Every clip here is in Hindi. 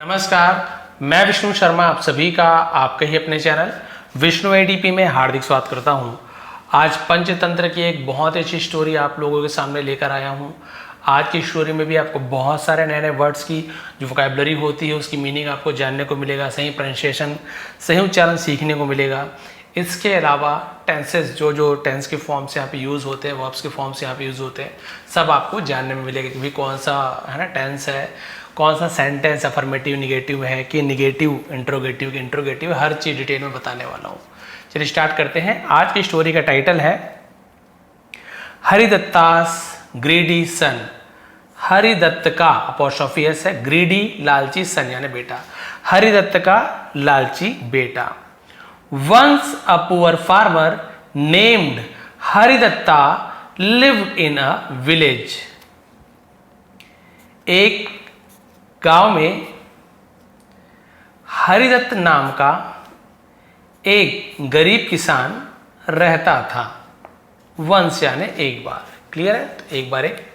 नमस्कार, मैं विष्णु शर्मा आप सभी का आपके ही अपने चैनल विष्णु एडीपी में हार्दिक स्वागत करता हूं। आज पंचतंत्र की एक बहुत अच्छी स्टोरी आप लोगों के सामने लेकर आया हूं। आज की स्टोरी में भी आपको बहुत सारे नए नए वर्ड्स की जो वोकैबुलरी होती है उसकी मीनिंग आपको जानने को मिलेगा, सही प्रोनाउंसिएशन, सही उच्चारण सीखने को मिलेगा। इसके अलावा टेंसेस जो टेंस के फॉर्म से यहाँ पे यूज़ होते हैं, वर्ब्स के फॉर्म से यहाँ पे यूज़ होते हैं, सब आपको जानने में मिलेगा कि भी कौन सा है ना टेंस है, कौन सा सेंटेंस अफर्मेटिव निगेटिव है कि निगेटिव इंट्रोगेटिव हर चीज़ डिटेल में बताने वाला हूँ। चलिए स्टार्ट करते हैं। आज की स्टोरी का टाइटल है हरिदत्तास ग्रीडी सन। हरिदत्त का अपॉस्ट्रोफी एस है, ग्रीडी लालची सन यानी बेटा, हरिदत्त का लालची बेटा। Once a poor farmer named Haridatta lived in a village. एक गांव में हरिदत्त नाम का एक गरीब किसान रहता था। वंस यानी एक बार, क्लियर है? तो एक बार एक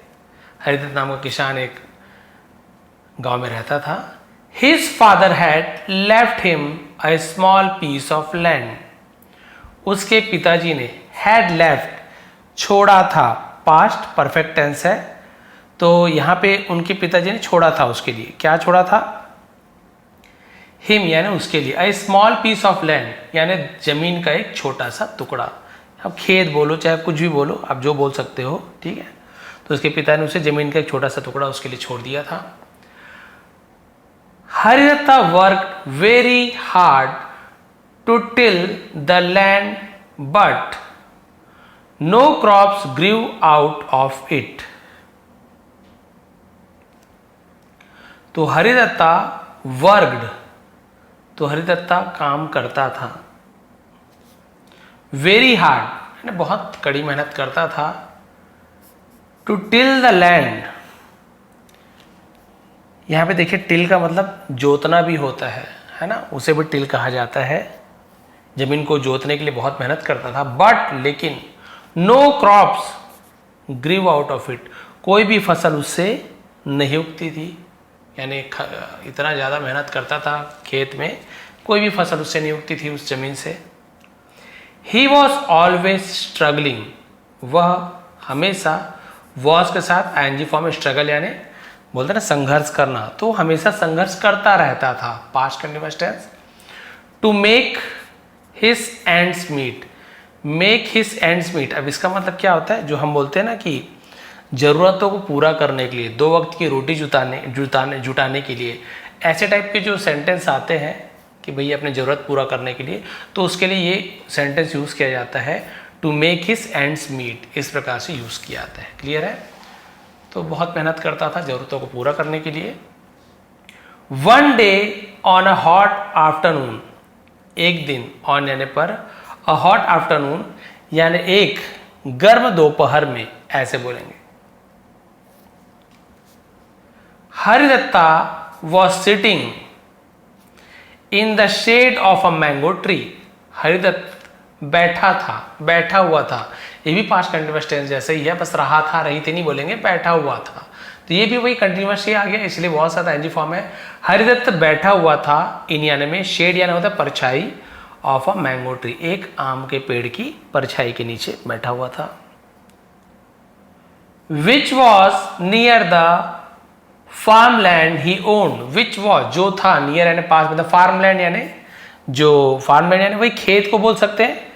हरिदत्त नाम का किसान एक गांव में रहता था। His father had left him a small piece of land. उसके पिताजी ने हैड लेफ्ट छोड़ा था, पास्ट परफेक्ट टेंस है, तो यहां पे उनके पिताजी ने छोड़ा था उसके लिए। क्या छोड़ा था? हिम यानी उसके लिए, a small piece of land यानी जमीन का एक छोटा सा टुकड़ा। अब खेत बोलो चाहे कुछ भी बोलो, आप जो बोल सकते हो, ठीक है। तो उसके पिता ने उसे जमीन का एक छोटा सा टुकड़ा उसके लिए छोड़ दिया था। Haridatta work very hard to till the land but no crops grew out of it. तो हरिदत्ता वर्कड, तो हरिदत्ता काम करता था, वेरी हार्ड बहुत कड़ी मेहनत करता था, टू टिल द लैंड। यहां पे देखिए टिल का मतलब जोतना भी होता है ना, उसे भी टिल कहा जाता है। जमीन को जोतने के लिए बहुत मेहनत करता था, बट लेकिन no crops grew out of it, कोई भी फसल उससे नहीं उगती थी। यानी इतना ज़्यादा मेहनत करता था खेत में, कोई भी फसल उससे नहीं उगती थी उस जमीन से। ही वॉज ऑलवेज स्ट्रगलिंग, वह हमेशा, वॉज के साथ आईएनजी फॉर्म में स्ट्रगल यानी बोलते ना संघर्ष करना, तो हमेशा संघर्ष करता रहता था, past continuous tense. To make his ends meet, make his ends meet, अब इसका मतलब क्या होता है? जो हम बोलते हैं ना कि ज़रूरतों को पूरा करने के लिए, दो वक्त की रोटी जुटाने के लिए, ऐसे टाइप के जो सेंटेंस आते हैं कि भैया अपनी ज़रूरत पूरा करने के लिए, तो उसके लिए ये सेंटेंस यूज़ किया जाता है, to make his ends meet, इस प्रकार से यूज़ किया जाता है। क्लियर है? तो बहुत मेहनत करता था ज़रूरतों को पूरा करने के लिए। One day on a hot afternoon, एक दिन, ऑन यानी पर, अ हॉट आफ्टरनून यानी एक गर्म दोपहर में, ऐसे बोलेंगे। हरिदत्ता was sitting in the shade of a mango tree। Haridatt बैठा हुआ था, ये भी पास्ट कंटीन्यूअस टेंस जैसे ही है, बस रहा था, रही थी नहीं बोलेंगे, बैठा हुआ था, तो ये भी वही कंटीन्यूअस ही आ गया, इसलिए बहुत सारा एनजी फॉर्म है। हरिदत्त बैठा हुआ था, इन यानी में, शेड यानी होता है परछाई, ऑफ अ मैंगो ट्री, एक आम के पेड़ की परछाई के नीचे बैठा हुआ था। Which was near the farmland he owned, which was जो था, नियर यानी पास, मतलब फार्मलैंड यानी जो फार्मलैंड यानी वही खेत को बोल सकते हैं।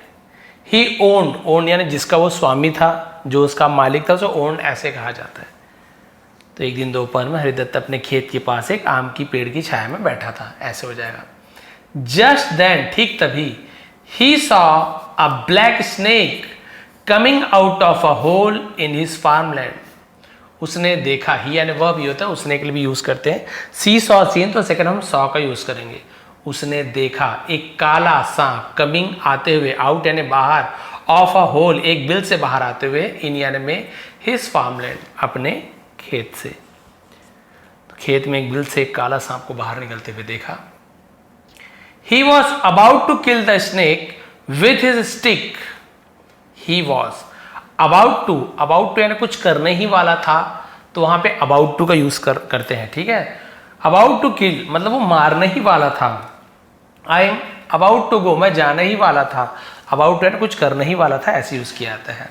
ही ओन्ड यानी जिसका वो स्वामी था, जो उसका मालिक था, उसे ओन्ड ऐसे कहा जाता है। तो एक दिन दोपहर में हरिदत्त अपने खेत के पास एक आम की पेड़ की छाया में बैठा था, ऐसे हो जाएगा। जस्ट देन, ठीक तभी, he saw a black snake coming out of a hole in his farmland. उसने देखा, ही यानी वह भी होता है, उसने के लिए भी यूज करते हैं। सी सॉ सीन, तो सेकंड हम सॉ का यूज करेंगे। उसने देखा एक काला सांप, कमिंग आते हुए, आउट यानी बाहर, ऑफ अ होल एक बिल से बाहर आते हुए, इन यानी में, हिज फार्मलैंड अपने खेत से। तो खेत में एक बिल से एक काला सांप को बाहर निकलते हुए देखा। He was about to kill the snake with his stick. He was about to यानी कुछ करने ही वाला था, तो वहां पे अबाउट टू का यूज करते हैं, ठीक है। अबाउट टू किल मतलब वो मारने ही वाला था। I am about to go मैं जाने ही वाला था। अबाउट है कुछ करने ही वाला था, ऐसे यूज किया जाता है।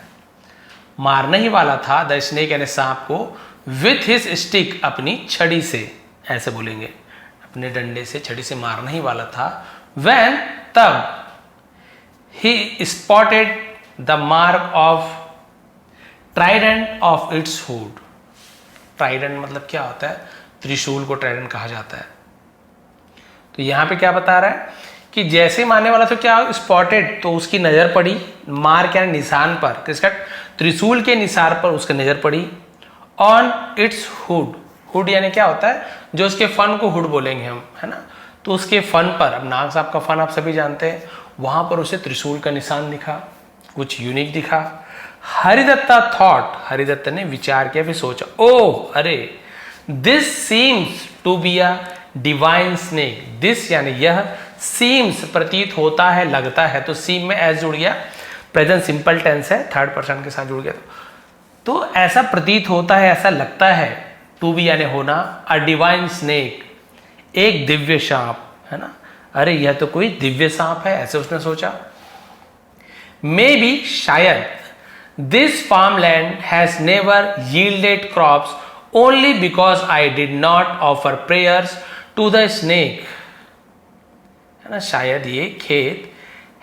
मारने ही वाला था द स्नेक यानी सांप को विथ हिज स्टिक अपनी छड़ी से, ऐसे बोलेंगे अपने डंडे से छड़ी से मारने ही वाला था। व्हेन तब ही spotted the mark of trident of its hood. Trident मतलब क्या होता है, त्रिशूल को ट्राइडेंट कहा जाता है। तो यहां पे क्या बता रहा है कि जैसे मारने वाला तो क्या स्पॉटेड, तो उसकी नजर पड़ी मार्क यानी निशान पर, किसका, त्रिशूल के निशान पर उसकी नजर पड़ी। ऑन इट्स हुड, हुड यानी क्या होता है, जो उसके फन को हुड बोलेंगे हम, है ना। तो उसके फन पर, अब नाग साहब का फन आप सभी जानते हैं, वहां पर उसे त्रिशूल का निशान दिखा, कुछ यूनिक दिखा। हरिदत्ता थॉट, हरिदत्त ने विचार किया, फिर सोचा, ओह अरे, this seems to be a divine snake. This यानी यह, सीम्स प्रतीत होता है, लगता है, तो सीम में एस जुड़ गया, प्रेजेंट सिंपल टेंस है, थर्ड पर्सन के साथ जुड़ गया। तो ऐसा प्रतीत होता है, ऐसा लगता है, टू बी यानी होना, अ डिवाइन स्नेक एक दिव्य सांप, है ना। अरे यह तो कोई दिव्य सांप है, ऐसे उसने सोचा। मे बी शायद, this farm land has never yielded crops only because I did not offer prayers to the snake, है ना। शायद ये खेत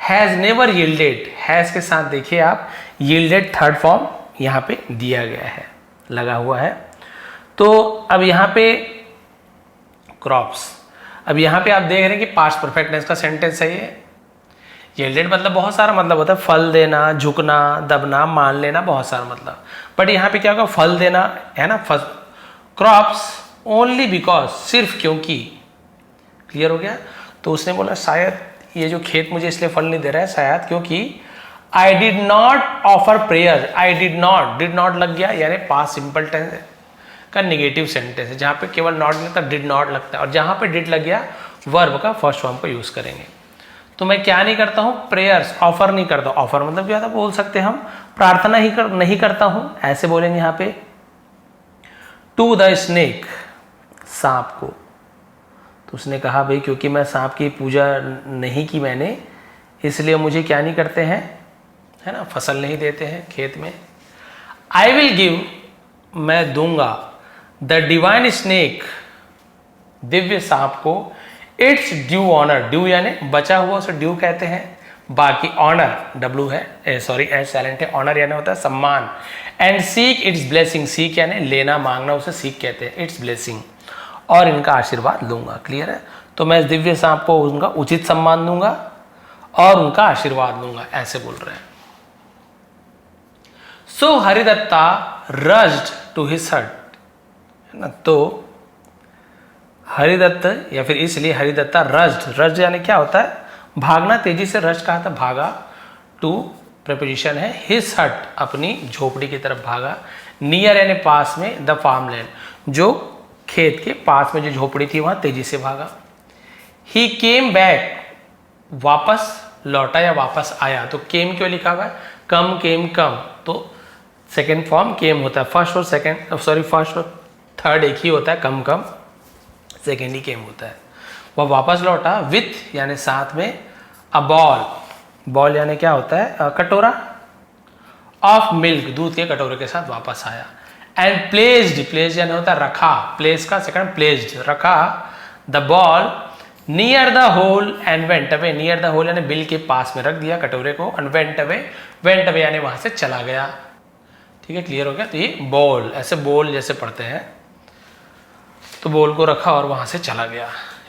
हैज नेवर यील्डेड, हैज के साथ देखिए आप यील्डेड थर्ड फॉर्म यहां पे दिया गया है, लगा हुआ है। तो अब यहां पे क्रॉप्स, अब यहां पे आप देख रहे हैं कि पास्ट परफेक्ट टेंस का सेंटेंस है ये। यील्डेड मतलब बहुत सारा मतलब होता है, फल देना, झुकना, दबना, मान लेना, बहुत सारा मतलब। बट यहां पे क्या होगा, फल देना, है ना। क्रॉप्स ओनली बिकॉज, सिर्फ क्योंकि, क्लियर हो गया। तो उसने बोला शायद ये जो खेत मुझे इसलिए फल नहीं दे रहा है, शायद क्योंकि आई did not offer prayer, I did not लग गया, यानी पास्ट सिंपल टेंस का नेगेटिव सेंटेंस है, जहां पे केवल नॉट लगता है, डिड नॉट लगता है, और जहां पे डिड लग गया वर्ब का फर्स्ट फॉर्म को यूज करेंगे। तो मैं क्या नहीं करता हूं, प्रेयर्स, ऑफर नहीं करता। ऑफर मतलब क्या था, बोल सकते हम प्रार्थना ही नहीं करता हूं, ऐसे बोलेंगे यहां पे। टू द स्नेक, सांप को। तो उसने कहा भाई क्योंकि मैं सांप की पूजा नहीं की मैंने, इसलिए मुझे क्या नहीं करते हैं, है ना, फसल नहीं देते हैं खेत में। आई विल गिव, मैं दूंगा, द डिवाइन स्नेक, दिव्य सांप को, इट्स ड्यू ऑनर, ड्यू यानी बचा हुआ, उसे ड्यू कहते हैं। बाकी ऑनर डब्ल्यू है, सॉरी एस साइलेंट है, ऑनर यानी होता है सम्मान। And seek it's blessing, seek यानी लेना मांगना, उसे सीक कहते हैं, इट्स ब्लेसिंग, और इनका आशीर्वाद लूंगा। क्लियर है। तो मैं इस दिव्य सांप को उनका उचित सम्मान दूंगा और उनका आशीर्वाद लूंगा, ऐसे बोल रहे हैं। सो हरिदत्ता रज्ड टू हिज हट, है ना। तो हरिदत्त या फिर इसलिए हरिदत्ता रज्ड यानी क्या होता है, भागना, तेजी से, रज्ड कहा था भागा, टू प्रेपोजिशन है, हिज हट अपनी झोपड़ी की तरफ भागा, नियर यानी पास में, द फार्म लैंड जो खेत के पास में जो झोपड़ी थी वहां तेजी से भागा। ही केम बैक, वापस लौटा या वापस आया, तो केम क्यों लिखा हुआ है, कम केम कम, तो सेकेंड फॉर्म केम होता है, फर्स्ट और सेकेंड, सॉरी फर्स्ट और थर्ड एक ही होता है, कम कम, सेकेंड ही केम होता है। वह वापस लौटा, विथ यानी साथ में, अ बॉल, बॉल यानी क्या होता है, कटोरा, ऑफ मिल्क, दूध के कटोरे के साथ वापस आया। एंड प्लेस्ड यानी होता है रखा, प्लेस का सेकंड प्लेस्ड, रखा, the ball near the hole and went away, near the hole यानी बिल के पास में रख दिया कटोरे को, एंड वेंट अवे यानी वहां से चला गया। ठीक है, क्लियर हो गया। तो ये बॉल, ऐसे बॉल जैसे पढ़ते हैं, तो बॉल को रखा और वहां से चला गया।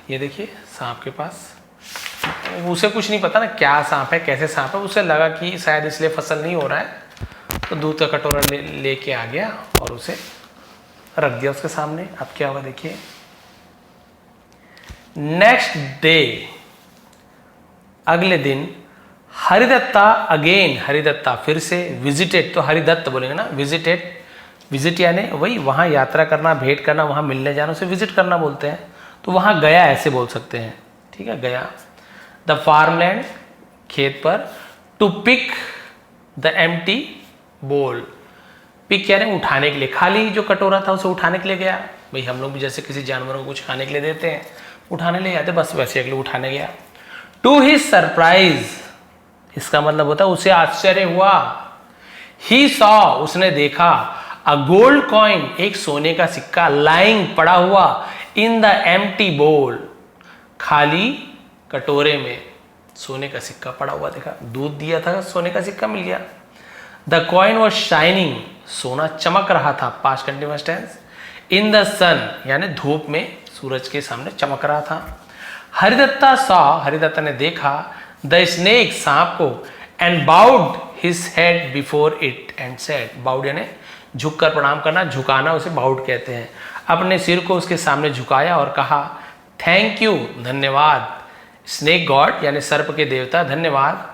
ये देखिए सांप के पास, उसे कुछ नहीं पता ना क्या सांप है, कैसे सांप है, उसे लगा कि शायद इसलिए फसल नहीं हो रहा है, तो दूध का कटोरा लेके आ गया और उसे रख दिया उसके सामने। अब क्या होगा देखिए, नेक्स्ट डे, अगले दिन, हरिदत्ता अगेन, हरिदत्ता फिर से, विजिटेड, तो हरिदत्त बोलेंगे ना, विजिटेड, विजिट यानी वही वहां यात्रा करना, भेंट करना, वहां मिलने जाना, उसे विजिट करना बोलते हैं। तो वहां गया ऐसे बोल सकते हैं। ठीक है, गया, द फार्मलैंड, खेत पर, टू पिक द एम्प्टी बोल, पिक यानी उठाने के लिए, खाली जो कटोरा था उसे उठाने के लिए गया, भाई हम लोग भी जैसे किसी जानवरों को कुछ खाने के लिए देते हैं, उठाने ले जाते, बस वैसे अगले उठाने गया। टू हिज सरप्राइज, इसका मतलब होता है उसे आश्चर्य हुआ। ही सॉ, उसने देखा, अ गोल्ड कॉइन, एक सोने का सिक्का, लाइंग, पड़ा हुआ, इन द एम्प्टी बोल, खाली कटोरे में सोने का सिक्का पड़ा हुआ देखा। दूध दिया था, सोने का सिक्का मिल गया। द कॉइन वॉज शाइनिंग, सोना चमक रहा था, past continuous tense, in the sun, यानी धूप में सूरज के सामने चमक रहा था। हरिदत्ता सॉ, हरिदत्ता ने देखा, द स्नेक, सांप को, and bowed his head before it and said, bowed यानी झुककर प्रणाम करना, झुकाना उसे बाउड कहते हैं। अपने सिर को उसके सामने झुकाया और कहा, थैंक यू, धन्यवाद, स्नेक गॉड यानी सर्प के देवता, धन्यवाद,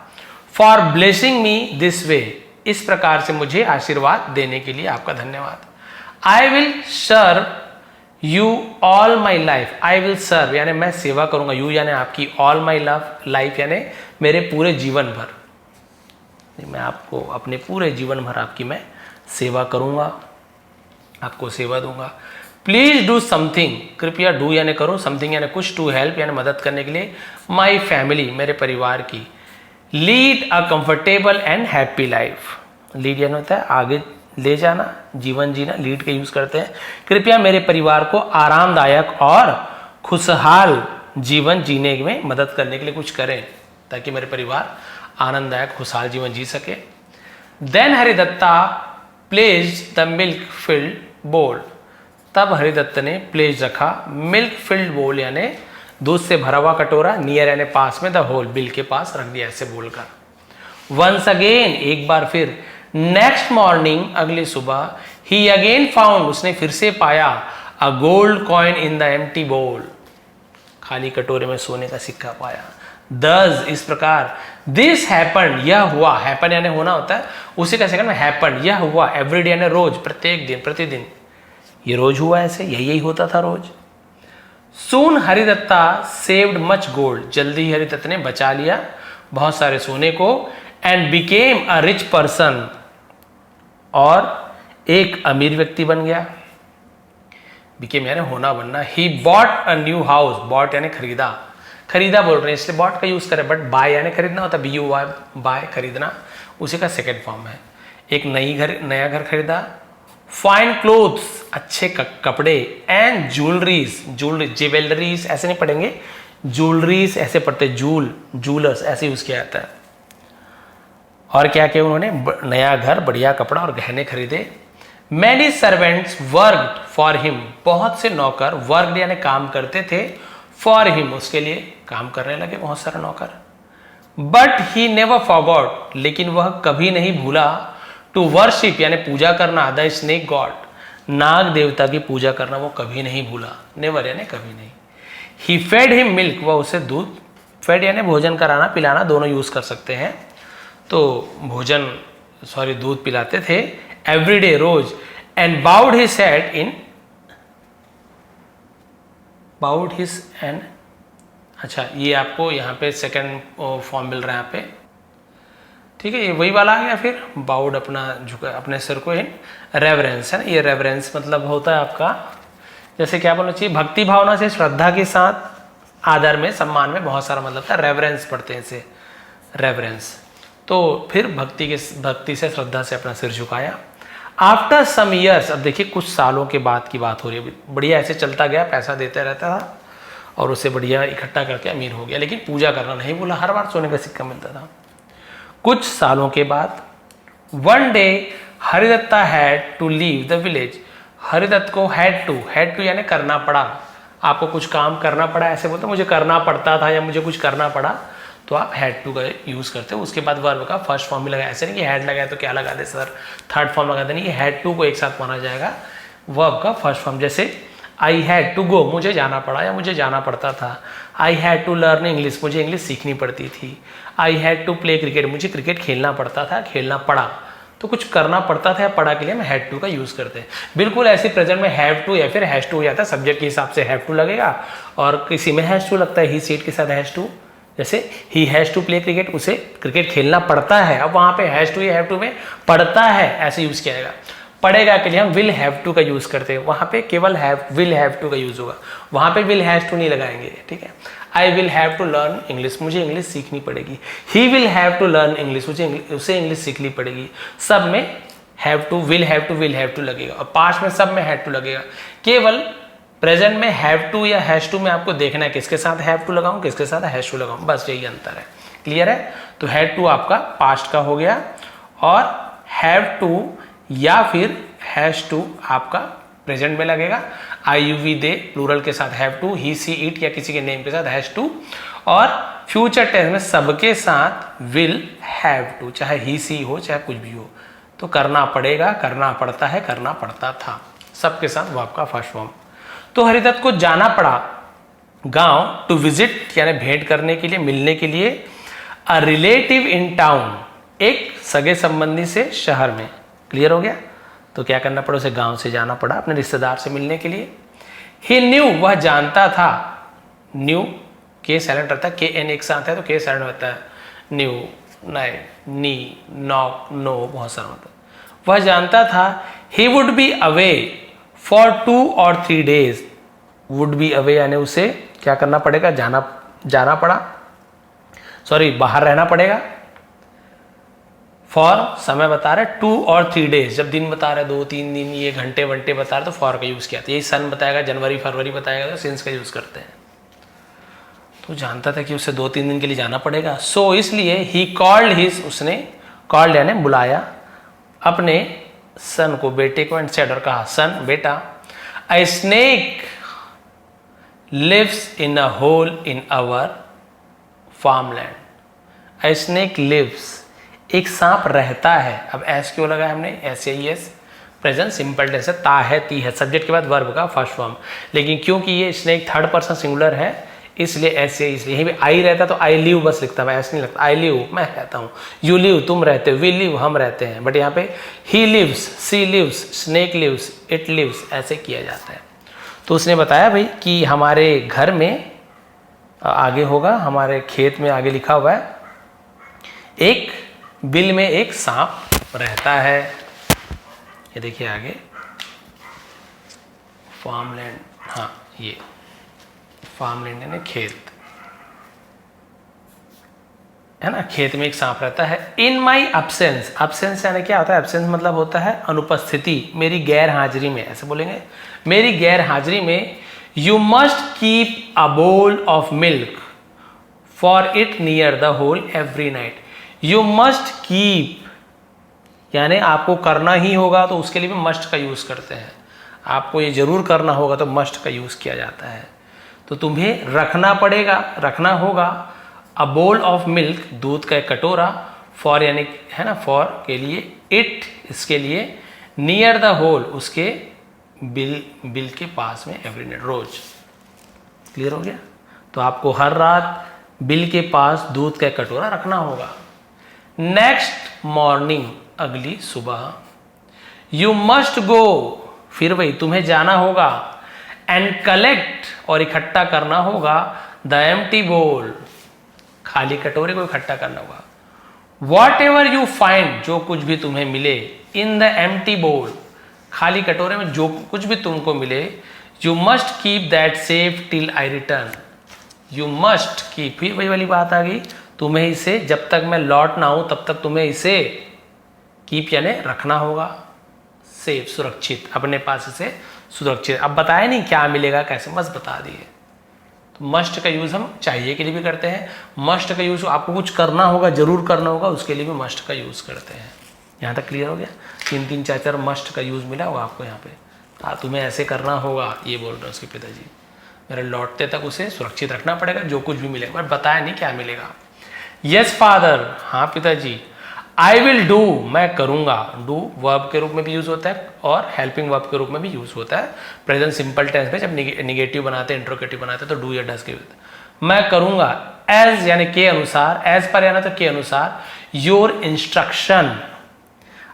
for blessing me this way, इस प्रकार से मुझे आशीर्वाद देने के लिए आपका धन्यवाद। I will serve you all my life, I will serve यानी मैं सेवा करूंगा, यू यानी आपकी, ऑल माई लाइफ यानी मेरे पूरे जीवन भर, मैं आपको अपने पूरे जीवन भर आपकी मैं सेवा करूंगा, आपको सेवा दूंगा। प्लीज डू समथिंग, कृपया, डू यानी करो, समथिंग यानी कुछ, टू हेल्प यानी मदद करने के लिए, माई फैमिली मेरे परिवार की, lead a comfortable and happy life, lead यानी होता है आगे ले जाना, जीवन जीना, लीड का यूज करते हैं। कृपया मेरे परिवार को आरामदायक और खुशहाल जीवन जीने में मदद करने के लिए कुछ करें, ताकि मेरे परिवार आनंददायक खुशहाल जीवन जी सके। Then Haridatta placed the milk filled bowl, तब हरिदत्त ने प्लेस रखा, मिल्क फिल्ड बोल यानी दूध से भरा हुआ कटोरा, नियर यानी पास में, द होल बिल के पास रख दिया ऐसे बोलकर। वंस अगेन, एक बार फिर, नेक्स्ट मॉर्निंग, अगली सुबह, ही अगेन फाउंड, उसने फिर से पाया, अ gold coin in the empty बोल, खाली कटोरे में सोने का सिक्का पाया। दस, इस प्रकार, दिस हैपन, यह हुआ, हैपन यानी होना होता है, उसी का सेकंड में हैपन, यह हुआ, एवरीडे यानी रोज, प्रत्येक दिन, प्रतिदिन, ये रोज हुआ ऐसे, यही होता था रोज। सून हरिदत्ता सेव्ड मच गोल्ड, जल्दी ही हरिदत्त ने बचा लिया बहुत सारे सोने को, and became a rich person, और एक अमीर व्यक्ति बन गया। बिकेम यानी होना बनना। He bought a new house, bought यानी खरीदा, खरीदा बोल रहे हैं इसलिए बॉट का यूज करें, बट बाय यानी खरीदना होता है, BUY, बाय, खरीदना, उसी का सेकेंड फॉर्म है। एक नया घर खरीदा। फाइन क्लोथ्स, अच्छे कपड़े, एंड ज्वेलरीज, ज्वेलरीज ऐसे नहीं पढ़ेंगे, ज्वेलरीज ऐसे पढ़ते, जूलर्स ऐसे यूज किया जाता है। और क्या किया उन्होंने, नया घर, बढ़िया कपड़ा और गहने खरीदे। Many servants worked for him, बहुत से नौकर, वर्कड यानी काम करते थे, फॉर हिम उसके लिए काम करने लगे बहुत सारे नौकर। बट ही नेवर फॉरगॉट, लेकिन वह कभी नहीं भूला, टू वर्शिप यानी पूजा करना, द स्नेक गॉड, नाग देवता की पूजा करना वो कभी नहीं भूला, नेवर यानी कभी नहीं। ही फेड हिम मिल्क, वह उसे दूध, फेड यानी भोजन कराना, पिलाना, दोनों यूज कर सकते हैं, तो भोजन दूध पिलाते थे, एवरीडे रोज, and bowed his head in, bowed his and, अच्छा ये आपको यहाँ पे सेकंड फॉर्म मिल रहा है यहाँ पे, ठीक है, ये वही वाला आ गया। फिर बाउड अपना झुका, अपने सिर को, इन रेवरेंस है ना, ये रेवरेंस मतलब होता है आपका, जैसे क्या बोलना चाहिए, भक्ति भावना से, श्रद्धा के साथ, आदर में, सम्मान में, बहुत सारा मतलब था, रेवरेंस पढ़ते हैं इसे, रेवरेंस। तो फिर भक्ति से, श्रद्धा से अपना सिर झुकाया। आफ्टर सम ईयर्स, अब देखिए कुछ सालों के बाद की बात हो रही है, बढ़िया ऐसे चलता गया, पैसा देते रहता था और उसे बढ़िया इकट्ठा करके अमीर हो गया, लेकिन पूजा करना नहीं भूला, हर बार सोने का सिक्का मिलता था। कुछ सालों के बाद, one day Haridatta had to leave the village, Haridatt को हैड टू यानी करना पड़ा, आपको कुछ काम करना पड़ा ऐसे बोलते, मुझे करना पड़ता था या मुझे कुछ करना पड़ा, तो आप हैड टू का यूज करते हो। उसके बाद वर्ब का फर्स्ट फॉर्म भी लगाया, ऐसे नहीं कि हैड लगाया तो क्या लगा दे सर, थर्ड फॉर्म लगा देनी, हैड टू को एक साथ माना जाएगा, वर्ब का फर्स्ट फॉर्म। जैसे आई हैड टू गो, मुझे जाना पड़ा या मुझे जाना पड़ता था। I had to learn English, मुझे इंग्लिश सीखनी पड़ती थी। I had to play cricket, मुझे क्रिकेट खेलना पड़ता था, खेलना पड़ा। तो कुछ करना पड़ता था या पड़ा के लिए हम हैड टू का यूज करते हैं। बिल्कुल ऐसे प्रेजेंट में हैव टू या फिर हैज टू हो जाता है, सब्जेक्ट के हिसाब से हैव टू लगेगा, और किसी में हैज टू लगता है, ही सेड के साथ हैज टू, जैसे ही हैज टू प्ले क्रिकेट, उसे क्रिकेट खेलना पड़ता है, अब वहां पे हैज टू या हैव टू में पड़ता है ऐसे यूज किया जाएगा। पड़ेगा के लिए हम विल हैव टू का यूज करते हैं, वहां पे केवल विल हैव टू का यूज होगा, वहां पे विल हैव टू नहीं लगाएंगे, ठीक है। I will have to learn English, मुझे इंग्लिश सीखनी पड़ेगी। He will have to learn English, उसे इंग्लिश सीखनी पड़ेगी। सब में have to, will have to लगेगा, और पास्ट में सब में हैव टू लगेगा। केवल प्रेजेंट में हैव टू या हैज टू में आपको देखना है किसके साथ हैव टू लगाऊं, किसके साथ हैज टू लगाऊं, बस यही अंतर है। क्लियर है? तो हैड टू आपका पास्ट का हो गया, और हैव टू या फिर हैज टू आपका प्रेजेंट में लगेगा। I you we they plural के साथ have to, he she it या किसी के नेम के साथ हैज टू, और फ्यूचर टेंस में सबके साथ विल हैव टू, चाहे ही सी हो चाहे कुछ भी हो, तो करना पड़ेगा, करना पड़ता है, करना पड़ता था, सबके साथ वो आपका फर्स्ट फॉर्म। तो हरिदत्त को जाना पड़ा गांव टू विजिट, यानी भेंट करने के लिए, मिलने के लिए, अ रिलेटिव इन टाउन, एक सगे संबंधी से शहर में। क्लियर हो गया? तो क्या करना पड़ा, उसे गांव से जाना पड़ा अपने रिश्तेदार से मिलने के लिए। ही न्यू, वह जानता था, न्यू के साइलेंट रहता है, के एन एक साथ है तो के साइलेंट रहता है, न्यू, नए, नी, नॉक, नो, बहुत सारा होता है। वह जानता था he would be away for 2 or 3 days, would be away यानी उसे क्या करना पड़ेगा, जाना पड़ा, सॉरी बाहर रहना पड़ेगा। फॉर समय बता रहे 2 or 3 days, जब दिन बता रहे 2-3 दिन, ये घंटे वंटे बता रहे तो फॉर का यूज किया था। यही सन बताएगा, जनवरी फरवरी बताएगा तो सिंस का यूज करते हैं। तो जानता था कि उसे 2-3 दिन के लिए जाना पड़ेगा, सो इसलिए ही कॉल्ड हिज, उसने कॉल्ड यानी बुलाया अपने सन को, बेटे को, एंड सेड, और कहा, सन बेटा, a snake lives in a hole in our farmland. A snake lives, एक सांप रहता है। अब एस क्यों लगा हमने, S I S, present simple tense है, ता है, ती है, सब्जेक्ट के बाद वर्ब का फर्स्ट फॉर्म। लेकिन क्योंकि ये स्नेक थर्ड पर्सन सिंगुलर है इसलिए ऐसे, इसलिए यहीं पे आई रहता तो आई लिव बस लिखता है, ऐसे नहीं लगता। आई लिव मैं रहता हूँ, यू लिव तुम रहते हो, वी लिव हम रहते हैं, बट यहाँ पे he lives, she lives, snake lives, it lives, ऐसे किया जाता है। तो उसने बताया भाई कि हमारे घर में आगे होगा, हमारे खेत में आगे लिखा हुआ है, एक बिल में एक सांप रहता है। ये देखिए आगे फार्मलैंड, हाँ ये फार्मलैंड यानी खेत है ना, खेत में एक सांप रहता है। इन माई अब्सेंस, अब्सेंस यानी क्या होता है, अब्सेंस मतलब होता है अनुपस्थिति, मेरी गैर हाजिरी में, ऐसे बोलेंगे, मेरी गैर हाजिरी में। You must keep a bowl of milk for it near the hole every night. You must keep यानी आपको करना ही होगा, तो उसके लिए भी मस्ट का यूज करते हैं। आपको ये जरूर करना होगा तो मस्ट का यूज किया जाता है। तो तुम्हें रखना पड़ेगा, रखना होगा, अ बोल ऑफ मिल्क, दूध का एक कटोरा, फॉर यानी है ना, फॉर के लिए, इट इसके लिए, नियर द होल उसके बिल के पास में, एवरी नाइट रोज। क्लियर हो गया? तो आपको हर रात बिल के पास दूध का एक कटोरा रखना होगा। नेक्स्ट मॉर्निंग, अगली सुबह, यू मस्ट गो, फिर वही तुम्हें जाना होगा, एंड कलेक्ट और इकट्ठा करना होगा, द एम्प्टी बोल, खाली कटोरे को इकट्ठा करना होगा। वॉट एवर यू फाइंड, जो कुछ भी तुम्हें मिले, इन द एम्प्टी बोल, खाली कटोरे में जो कुछ भी तुमको मिले, you must keep that safe till I return. You must keep, फिर वही वाली बात आ गई, तुम्हें इसे जब तक मैं लौट ना आऊं तब तक तुम्हें इसे कीप यानी रखना होगा, सेफ सुरक्षित, अपने पास इसे सुरक्षित। अब बताया नहीं क्या मिलेगा कैसे, बस बता दिए। तो मस्ट का यूज हम चाहिए के लिए भी करते हैं, मस्ट का यूज आपको कुछ करना होगा, जरूर करना होगा, उसके लिए भी मस्ट का यूज करते हैं। यहाँ तक क्लियर हो गया? 3-3 4-4 मस्ट का यूज मिला होगा आपको यहाँ पे। तुम्हें ऐसे करना होगा, ये बोल रहे हैं उसके पिताजी, मेरे लौटते तक उसे सुरक्षित रखना पड़ेगा, जो कुछ भी मिलेगा, बट बताया नहीं क्या मिलेगा। यस फादर, हाँ पिताजी। आई विल डू, मैं करूंगा, डू वर्ब के रूप में भी यूज होता है और हेल्पिंग वर्ब के रूप में भी यूज होता है। प्रेजेंट सिंपल टेंस में जब निगेटिव बनाते हैं, इंट्रोगेटिव बनाते हैं तो डू या डज के यूज। मैं करूंगा, एज यानी के अनुसार, एज पर यानी तो के अनुसार, योर इंस्ट्रक्शन,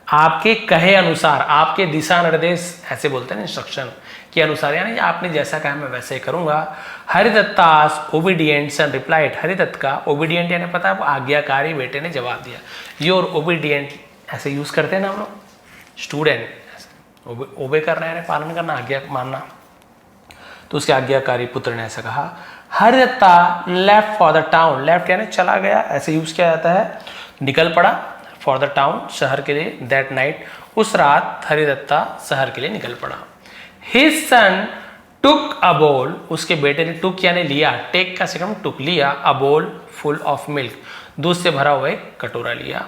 आपके कहे अनुसार, आपके दिशा निर्देश, ऐसे बोलते हैं इंस्ट्रक्शन के अनुसार, यानी आपने जैसा कहा मैं वैसे ही करूंगा। हरिदत्तास ओबीडियंट सन रिप्लाइड, हरिदत्त का ओबीडियंट यानी पता है वो आज्ञाकारी बेटे ने जवाब दिया। योर ओबीडियंट ऐसे यूज करते हैं ना हम लोग, स्टूडेंट, ओबे करना यानी पालन करना, आज्ञा मानना। तो उसके आज्ञाकारी पुत्र ने ऐसा कहा। Haridatta left for the town, left यानी चला गया, ऐसे यूज किया जाता है, निकल पड़ा, फॉर द टाउन शहर के लिए, दैट नाइट उस रात हरिदत्ता शहर के लिए निकल पड़ा। हिज सन टुक अ बोल, उसके बेटे ने टुक यानी लिया, टेक का सेकंड टुक लिया, अ बोल फुल ऑफ मिल्क, दूध से भरा हुआ एक कटोरा लिया।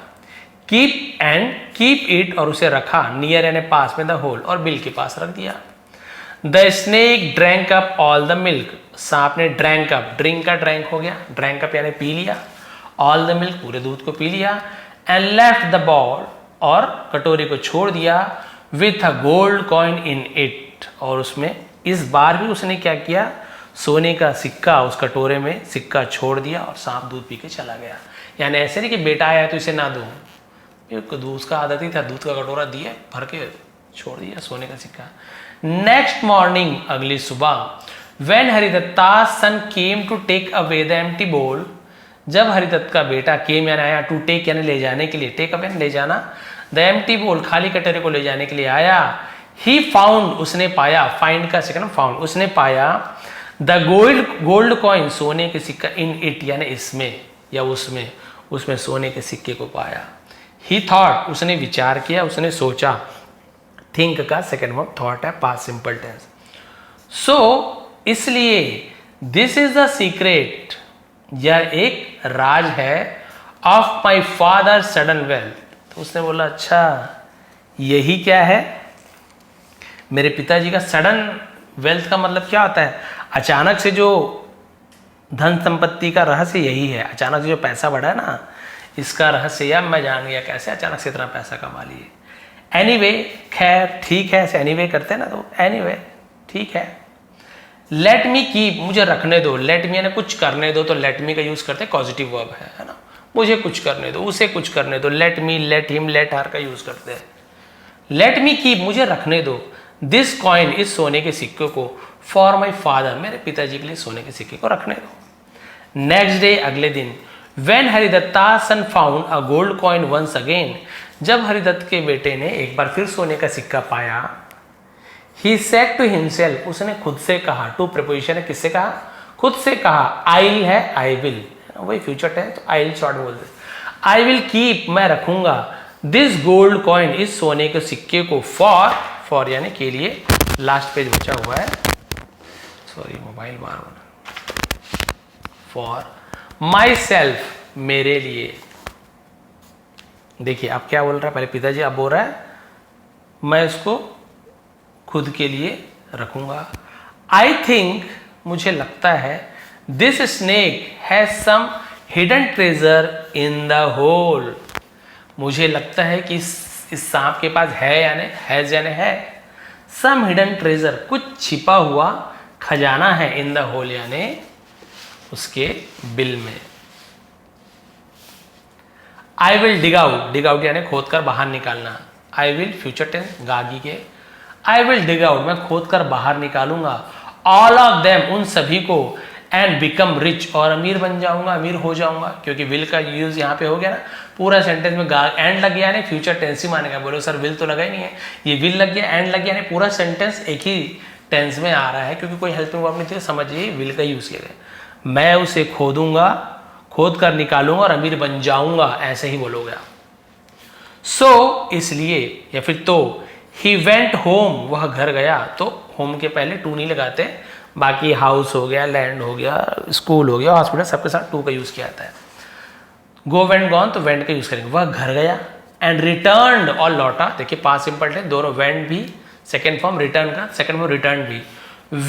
कीप एंड कीप इट, और उसे रखा, नियर यानी पास में, द होल और बिल के पास रख दिया। The snake drank up all the milk, सांप ने ड्रैंक अप, ड्रिंक का ड्रैंक हो गया, ड्रैंक अप यानी पी लिया, ऑल द मिल्क पूरे दूध को पी लिया, एंड लेफ्ट द बॉल, और कटोरे को छोड़ दिया, with a gold coin in it, और उसमें इस बार भी उसने क्या किया, सोने का सिक्का उस कटोरे में सिक्का छोड़ दिया और सांप दूध पी के चला गया। यानी ऐसे नहीं कि बेटा आया तो इसे ना दो, दूध का आदत ही था, दूध का कटोरा दिया, भर के छोड़ दिया सोने का सिक्का। नेक्स्ट मॉर्निंग, अगली सुबह, when Haridatta son came to take away the empty bowl, जब हरिदत्त का बेटा केम यानी आया, टू टेक यानी ले जाने के लिए, टेक अवे ले जाना, द एम्प्टी बोल खाली कटोरे को ले जाने के लिए आया, ही फाउंड उसने पाया, फाइंड का सेकंड फाउंड, उसने पाया, द गोल्ड कॉइन सोने के सिक्का, इन इट यानी इसमें या उसमें, उसमें सोने के सिक्के को पाया। ही थॉट उसने विचार किया, उसने सोचा, थिंक का सेकेंड वर्ब थॉट है, पास्ट सिंपल टेंस। सो इसलिए दिस इज द सीक्रेट, यह एक राज है, of my father sudden wealth. तो उसने बोला अच्छा यही क्या है, मेरे पिताजी का सडन वेल्थ का मतलब क्या होता है, अचानक से जो धन संपत्ति का रहस्य यही है, अचानक से जो पैसा बढ़ा है ना, इसका रहस्य या मैं जान गया कैसे अचानक से इतना पैसा कमा लिए। एनीवे, खैर ठीक है, ऐसे एनीवे करते हैं ना, तो एनीवे ठीक है। लेट मी कीप, मुझे रखने दो, लेट मी यानी कुछ करने दो, तो लेट मी का यूज करते हैं, पॉजिटिव वर्ब है ना, मुझे कुछ करने दो, उसे कुछ करने दो, let me, let him, let her का यूज करते हैं। लेट मी कीप, मुझे रखने दो, दिस कॉइन, इस सोने के सिक्के को, फॉर माई फादर, मेरे पिताजी के लिए सोने के सिक्के को रखने दो। नेक्स्ट डे, अगले दिन, when Haridatta son found a gold coin once again, जब हरिदत्त के बेटे ने एक बार फिर सोने का सिक्का पाया, ही सेड टू हिमसेल्फ, उसने खुद से कहा, टू प्रीपोजिशन है, किससे कहा, खुद से कहा, आई है, आई विल, वही फ्यूचर टेंस, तो आई विल शॉर्ट बोलते, आई विल कीप, मैं रखूंगा, दिस गोल्ड कॉइन, इस सोने के सिक्के को, फॉर यानी के लिए, लास्ट पेज बचा हुआ है, sorry mobile bar bar, for my self, मेरे लिए। देखिए अब क्या बोल रहा है, पहले पिताजी, अब बोल रहा है मैं इसको खुद के लिए रखूंगा। आई थिंक, मुझे लगता है, this snake has some hidden treasure in the hole, मुझे लगता है कि इस सांप के पास है, यानी हैज यानी है, सम हिडन ट्रेजर, कुछ छिपा हुआ खजाना है, इन द होल यानी उसके बिल में। आई विल डिग आउट यानी खोद कर बाहर निकालना, आई विल फ्यूचर टेंस गागी के, आई विल डिग आउट, मैं खोद कर बाहर निकालूंगा, ऑल ऑफ देम, उन सभी को, एंड बिकम रिच, और अमीर बन जाऊंगा, अमीर हो जाऊंगा, क्योंकि विल का यूज यहाँ पे हो गया ना, पूरा सेंटेंस में एंड लग गया, नहीं फ्यूचर टेंस ही मानेगा। बोलो सर विल तो लगा ही नहीं है, ये विल लग गया, एंड लग गया, नहीं पूरा सेंटेंस एक ही टेंस में आ रहा है, क्योंकि कोई हेल्पिंग वर्ब नहीं थी, समझिए विल का यूज किया गया। मैं उसे खोदूंगा, खोद कर निकालूंगा और अमीर बन जाऊंगा, ऐसे ही बोलोगे आप। सो इसलिए, या फिर तो, ही वेंट होम, वह घर गया, तो होम के पहले टू नहीं लगाते, बाकी हाउस हो गया, लैंड हो गया, स्कूल हो गया, हॉस्पिटल, सबके साथ टू का यूज किया जाता है। गो वेंट गॉन, तो वेंट का यूज करेंगे, वह घर गया, एंड रिटर्न और लौटा, देखिए पास्ट सिंपल टेंस दोनों, वेंट भी सेकेंड फॉर्म, रिटर्न का सेकेंड फॉर्म रिटर्न भी,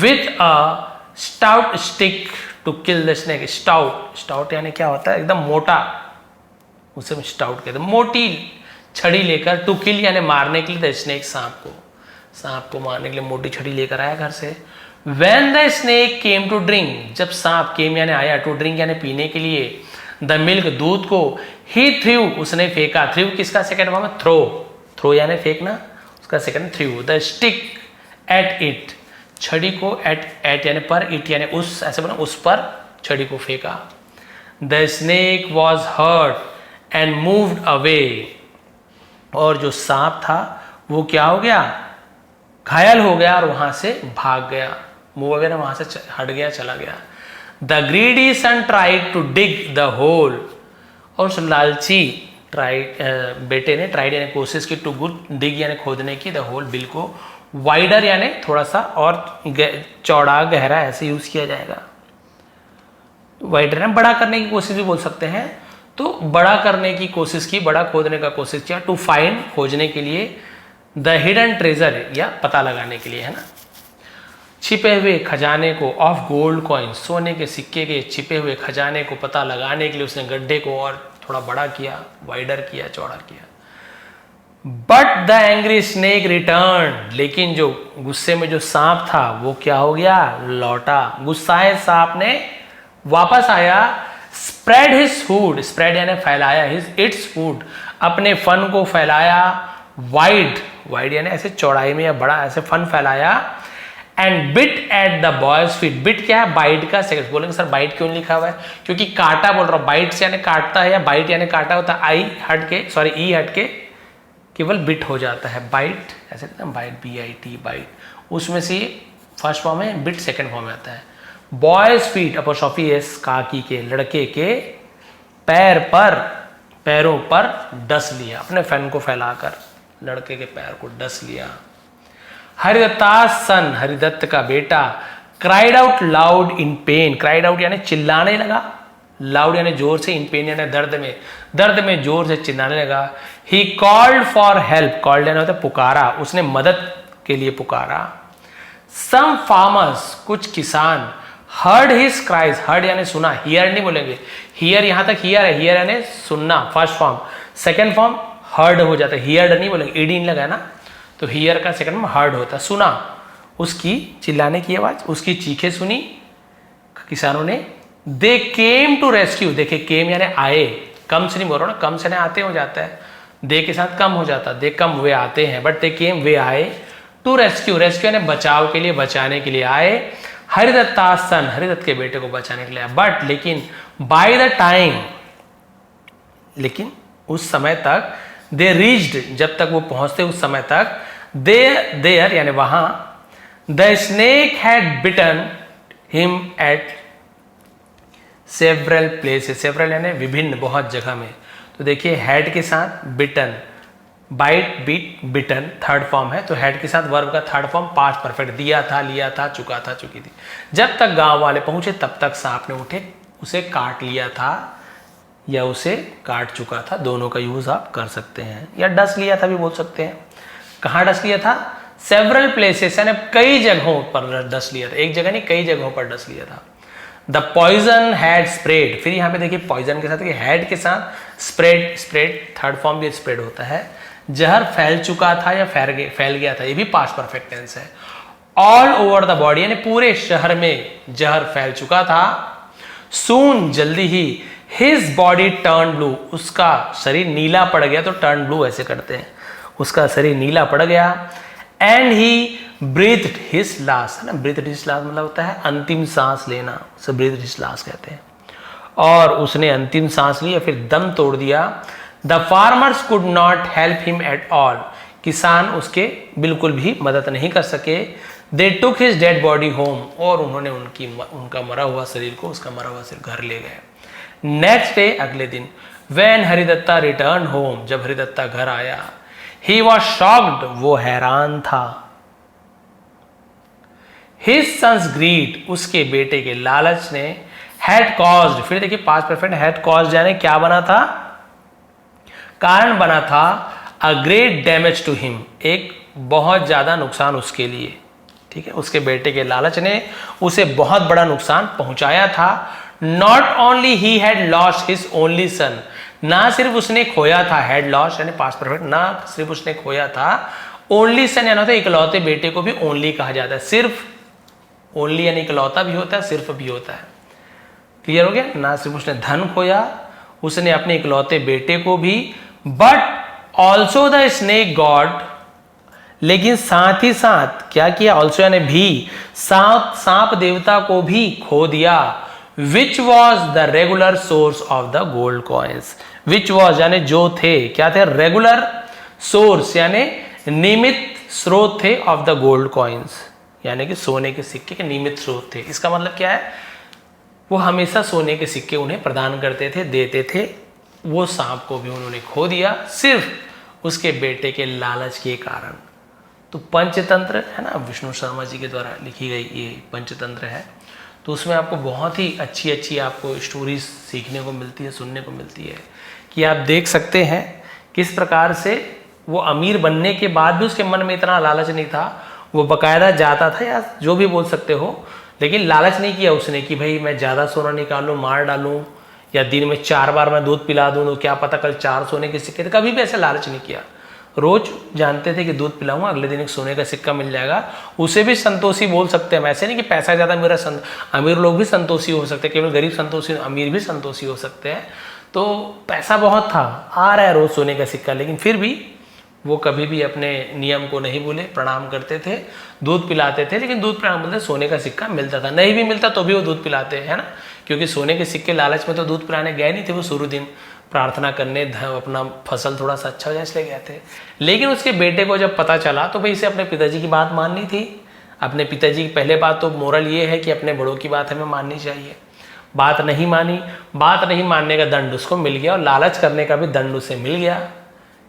with a stout stick to kill the snake, stout यानी क्या होता है, एकदम मोटा, उसे स्टाउट कहते हैं, मोटी छड़ी लेकर, टू किल यानी मारने के लिए, द स्नेक सांप को मारने के लिए मोटी छड़ी लेकर आया घर से। When the snake came to drink, जब सांप came यानी आया, to drink यानी पीने के लिए, the milk दूध को, he threw उसने फेंका, threw किसका सेकंड फॉर्म है, थ्रो यानी फेंकना, उसका second through, the stick at it, छड़ी को at यानी पर, it यानी उस, ऐसे बना, उस पर छड़ी को फेंका। The snake was hurt and moved away, और जो सांप था वो क्या हो गया, घायल हो गया और वहां से भाग गया, मूव वगैरह वहां से हट गया, चला गया। The greedy son tried to dig the hole, और उस लालची बेटे ने ट्राइड यानी कोशिश की, टू डिग यानी खोदने की, द होल बिल को, वाइडर यानी थोड़ा सा और चौड़ा गहरा ऐसे यूज किया जाएगा। वाइडर यानी बड़ा करने की कोशिश भी बोल सकते हैं, तो बड़ा करने की कोशिश की, बड़ा खोदने का कोशिश किया, टू फाइंड खोजने के लिए, द हिडन ट्रेजर या पता लगाने के लिए, है ना। छिपे हुए खजाने को, ऑफ गोल्ड कॉइन, सोने के सिक्के के छिपे हुए खजाने को पता लगाने के लिए उसने गड्ढे को और थोड़ा बड़ा किया, वाइडर किया, चौड़ा किया। But the angry snake return, लेकिन जो गुस्से में जो सांप था वो क्या हो गया, लौटा। गुस्साए सांप ने वापस आया। स्प्रेड हिज हुड, स्प्रेड यानी फैलाया, हिज इट्स हुड, अपने फन को फैलाया। वाइड, वाइड यानी ऐसे चौड़ाई में या बड़ा ऐसे फन फैलाया। And bit at the boys feet, bit क्या है, बाइट का सेकंड। बोलेंगे सर बाइट क्यों लिखा हुआ है, क्योंकि काटा बोल रहा हूं, बाइट से यानी काटता है, या बाइट यानी काटा होता है, आई हट के, सॉरी ई हट के केवल बिट हो जाता है, बाइट ऐसे कहते हैं, बाइट BIT बाइट, उसमें से फर्स्ट फॉर्म है, बिट सेकंड फॉर्म में आता है। बॉयज फीट अपोस्ट्रोफी एस, काकी के, लड़के के पैर पर, पैरों पर डस लिया, अपने फैन को फैलाकर लड़के के पैर को डस लिया। हरिदत्ता सन, हरिदत्त का बेटा, क्राइड आउट लाउड इन पेन, क्राइड आउट यानी चिल्लाने लगा, लाउड यानी जोर से, इन पेन यानी दर्द में जोर से चिल्लाने लगा। He called for help, called यानी होता है पुकारा, उसने मदद के लिए पुकारा। सम फार्मर्स, कुछ किसान, हर्ड हिज क्राइज, हर्ड यानी सुना, हियर नहीं बोलेंगे, हियर यहां तक हियर है, हियर यानी सुनना first form, second form heard हो जाता है, हियर्ड नहीं बोलेंगे, ईडी नहीं लगा ना, तो हियर का सेकंड में हर्ड होता है, सुना, उसकी चिल्लाने की आवाज, उसकी चीखें सुनी किसानों ने। दे केम टू रेस्क्यू, देखे केम यानी आए, कम से नहीं बोल रहा ना, कम से नहीं आते हो जाता है, दे के साथ कम हो जाता, दे कम वे आते हैं, बट दे केम वे आए। टू रेस्क्यू, रेस्क्यू यानी बचाव के लिए, बचाने के लिए आए। हरिदत्ता सन, हरिदत्त के बेटे को बचाने के लिए, बट लेकिन बाय द टाइम, लेकिन उस समय तक, दे रीच्ड, जब तक वो पहुंचते उस समय तक, देयर यानी वहां, the snake had bitten him at several places, several यानी विभिन्न, बहुत जगह में, तो देखिए हैड के साथ बिटन, बाइट बीट बिटन थर्ड फॉर्म है, तो हेड के साथ वर्ब का थर्ड फॉर्म पास्ट परफेक्ट, दिया था, लिया था, चुका था, चुकी थी। जब तक गांव वाले पहुंचे तब तक सांप ने उठे उसे काट लिया था या उसे काट चुका था, दोनों का यूज आप कर सकते हैं, या डस लिया था भी बोल सकते हैं। कहाँ डस लिया था, सेवरल प्लेसेस यानी कई जगहों पर डस लिया था, एक जगह नहीं कई जगहों पर डस लिया था। द पॉइजन हैड स्प्रेड, फिर यहाँ पे देखिए पॉइजन के साथ हैड के साथ स्प्रेड, स्प्रेड थर्ड फॉर्म भी स्प्रेड होता है, जहर फैल चुका था या फैल गया था, ये भी पास्ट परफेक्ट टेंस है। ऑल ओवर द बॉडी यानी पूरे शहर में जहर फैल चुका था। सून जल्दी ही, हिज बॉडी टर्न ब्लू, उसका शरीर नीला पड़ गया, तो टर्न ब्लू ऐसे करते हैं, उसका शरीर नीला पड़ गया। And he breathed his last, है ना, ब्रीथ्ड हिज लास्ट मतलब होता है अंतिम सांस लेना, उसे ब्रीथ्ड हिज लास्ट कहते हैं, और उसने अंतिम सांस ली या फिर दम तोड़ दिया। The farmers could not help him at all, किसान उसके बिल्कुल भी मदद नहीं कर सके। They took his dead body home, और उन्होंने उनका मरा हुआ शरीर को, उसका मरा हुआ शरीर घर ले गए। नेक्स्ट डे, अगले दिन, व्हेन हरिदत्ता रिटर्न होम, जब हरिदत्ता घर आया, ही वॉज शॉक्ड, वो हैरान था। हिज सन्स ग्रीड, उसके बेटे के लालच ने, हैड कॉज्ड, फिर देखिए पास्ट परफेक्ट, हैड कॉज्ड यानी क्या बना था, कारण बना था, a great damage to him, एक बहुत ज्यादा नुकसान उसके लिए, ठीक है, उसके बेटे के लालच ने उसे बहुत बड़ा नुकसान पहुंचाया था। Not only he had lost his only son, ना सिर्फ उसने खोया था, हैड लॉस्ट यानी पास्ट परफेक्ट, ना सिर्फ उसने खोया था, ओनली सन यानी होता है इकलौते बेटे को भी ओनली कहा जाता है, सिर्फ, ओनली यानी इकलौता भी होता है, सिर्फ भी होता है, क्लियर हो गया, ना सिर्फ उसने धन खोया, उसने अपने इकलौते बेटे को भी, but also the snake God, लेकिन साथ ही साथ क्या किया, ऑल्सो यानी भी, सांप देवता को भी खो दिया। Which was the regular source of the gold coins, which was यानी जो थे, क्या थे, रेगुलर सोर्स यानी नियमित स्रोत थे ऑफ द गोल्ड कॉइन्स, यानी कि सोने के सिक्के के नियमित स्रोत थे। इसका मतलब क्या है, वो हमेशा सोने के सिक्के उन्हें प्रदान करते थे, देते थे। वो सांप को भी उन्होंने खो दिया सिर्फ उसके बेटे के लालच के कारण। तो पंचतंत्र है ना, विष्णु शर्मा जी के द्वारा लिखी गई ये पंचतंत्र है। तो उसमें आपको बहुत ही अच्छी अच्छी आपको स्टोरीज सीखने को मिलती है, सुनने को मिलती है, कि आप देख सकते हैं किस प्रकार से वो अमीर बनने के बाद भी उसके मन में इतना लालच नहीं था। वो बकायदा जाता था, या जो भी बोल सकते हो, लेकिन लालच नहीं किया उसने कि भाई मैं ज़्यादा सोना निकालूं, मार डालूं, या दिन में 4 बार मैं दूध पिला दूं तो क्या पता कल 4 सोने के सिक्के थे। कभी भी ऐसे लालच नहीं किया। रोज जानते थे कि दूध पिलाऊंगा, अगले दिन एक सोने का सिक्का मिल जाएगा। उसे भी संतोषी बोल सकते हैं। ऐसे नहीं कि पैसा ज़्यादा मेरा अमीर लोग भी संतोषी हो सकते हैं, केवल गरीब संतोषी, अमीर भी संतोषी हो सकते हैं। तो पैसा बहुत था, आ रहा है रोज सोने का सिक्का, लेकिन फिर भी वो कभी भी अपने नियम को नहीं भूले, प्रणाम करते थे, दूध पिलाते थे। लेकिन दूध पिलाने बोलते सोने का सिक्का मिलता था, नहीं भी मिलता तो भी वो दूध पिलाते हैं, है ना, क्योंकि सोने के सिक्के लालच में तो दूध पिलाने गए नहीं थे। वो शुरू दिन प्रार्थना करने, अपना फसल थोड़ा सा अच्छा हो जाए इसलिए गए थे। लेकिन उसके बेटे को जब पता चला तो भाई इसे अपने पिताजी की बात माननी थी। अपने पिताजी की पहले बात तो मोरल ये है कि अपने बड़ों की बात हमें माननी चाहिए। बात नहीं मानी, बात नहीं मानने का दंड उसको मिल गया, और लालच करने का भी दंड उसे मिल गया।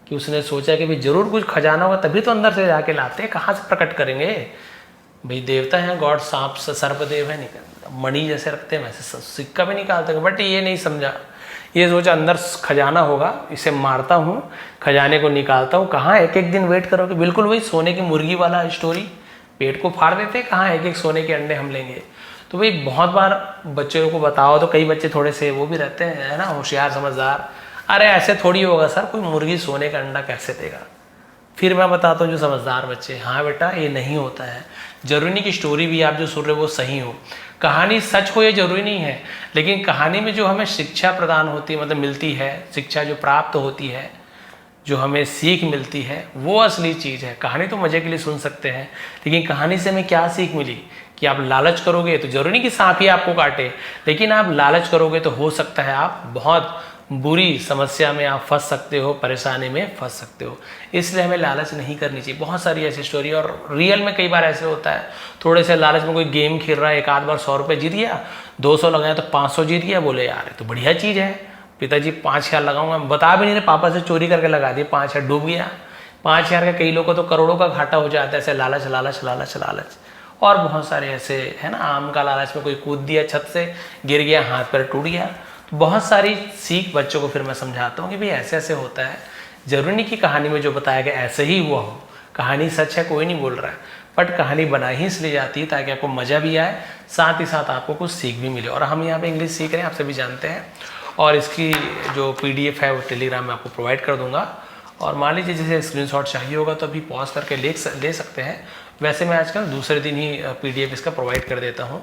कि उसने सोचा कि भाई जरूर कुछ खजाना होगा तभी तो अंदर से जाके लाते हैं, कहाँ से प्रकट करेंगे भाई, देवता है गॉड, सांप सर्पदेव है, निकल मणि जैसे रखते हैं वैसे सिक्का भी निकालते हैं। बट ये नहीं समझा, ये सोचा अंदर खजाना होगा, इसे मारता हूँ, खजाने को निकालता हूँ। कहाँ एक एक दिन वेट करोगे, बिल्कुल वही सोने की मुर्गी वाला स्टोरी, पेट को फाड़ देते, कहाँ एक एक सोने के अंडे हम लेंगे। तो भाई बहुत बार बच्चों को बताओ तो कई बच्चे थोड़े से वो भी रहते हैं, है ना, होशियार समझदार, अरे ऐसे थोड़ी होगा सर, कोई मुर्गी सोने का अंडा कैसे देगा। फिर मैं बताता हूँ जो समझदार बच्चे, हाँ बेटा ये नहीं होता है। जरूरी नहीं कि स्टोरी भी आप जो सुन रहे हो वो सही हो, कहानी सच हो ये जरूरी नहीं है, लेकिन कहानी में जो हमें शिक्षा प्रदान होती है, मतलब मिलती है, शिक्षा जो प्राप्त होती है, जो हमें सीख मिलती है, वो असली चीज़ है। कहानी तो मज़े के लिए सुन सकते हैं, लेकिन कहानी से हमें क्या सीख मिली कि आप लालच करोगे तो जरूरी नहीं कि सांप ही आपको काटे, लेकिन आप लालच करोगे तो हो सकता है आप बहुत बुरी समस्या में आप फंस सकते हो, परेशानी में फंस सकते हो। इसलिए हमें लालच नहीं करनी चाहिए। बहुत सारी ऐसी स्टोरी, और रियल में कई बार ऐसे होता है, थोड़े से लालच में कोई गेम खेल रहा है, एक आध बार 100 रुपये जीत गया, 200 लगाया तो 500 जीत गया, बोले यार तो बढ़िया चीज़ है, पिताजी 5000 लगाऊंगा, बता भी नहीं रहे, पापा से चोरी करके लगा दिए, 5000 डूब गया। 5000 का कई लोगों को तो करोड़ों का घाटा हो जाता है, ऐसे लालच लालच लालच लालच। और बहुत सारे ऐसे है ना, आम का लालच में कोई कूद दिया छत से, गिर गया, हाथ पैर टूट गया। तो बहुत सारी सीख बच्चों को फिर मैं समझाता हूँ कि भाई ऐसे ऐसे होता है, जरूरी नहीं कि कहानी में जो बताया गया ऐसे ही हुआ हो। कहानी सच है, कोई नहीं बोल रहा है, बट कहानी बनाई ही इसलिए जाती है ताकि आपको मज़ा भी आए, साथ ही साथ आपको कुछ सीख भी मिले। और हम यहाँ पे इंग्लिश सीख रहे हैं, आप सभी जानते हैं, और इसकी जो PDF है वो टेलीग्राम में आपको प्रोवाइड कर दूंगा। और मान लीजिए जैसे स्क्रीनशॉट चाहिए होगा तो अभी पॉज करके ले सकते हैं। वैसे मैं आजकल दूसरे दिन ही PDF इसका प्रोवाइड कर देता हूँ,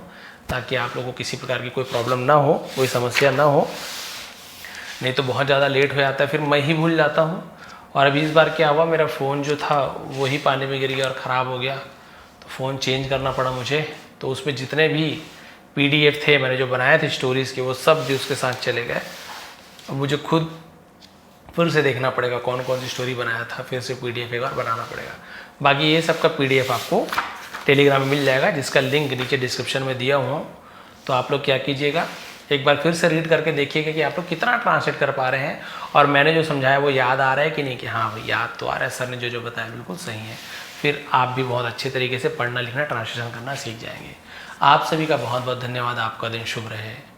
ताकि आप लोगों को किसी प्रकार की कोई प्रॉब्लम ना हो, कोई समस्या ना हो। नहीं तो बहुत ज़्यादा लेट हो जाता है, फिर मैं ही भूल जाता हूँ। और अभी इस बार क्या हुआ, मेरा फ़ोन जो था वही पानी में गिर गया और ख़राब हो गया, तो फ़ोन चेंज करना पड़ा मुझे। तो उसमें जितने भी PDF थे मैंने जो बनाए थे स्टोरीज़ के, वो सब भी उसके साथ चले गए। अब मुझे खुद फिर से देखना पड़ेगा कौन कौन सी स्टोरी बनाया था, फिर से PDF एक बार बनाना पड़ेगा। बाकी ये सब का PDF आपको टेलीग्राम में मिल जाएगा, जिसका लिंक नीचे डिस्क्रिप्शन में दिया हुआ। तो आप लोग क्या कीजिएगा, एक बार फिर से रीड करके देखिएगा कि आप लोग कितना ट्रांसलेट कर पा रहे हैं, और मैंने जो समझाया वो याद आ रहा है कि नहीं, कि हाँ भाई याद तो आ रहा है, सर ने जो बताया बिल्कुल सही है। फिर आप भी बहुत अच्छे तरीके से पढ़ना लिखना ट्रांसलेशन करना सीख जाएंगे। आप सभी का बहुत बहुत धन्यवाद। आपका दिन शुभ रहे।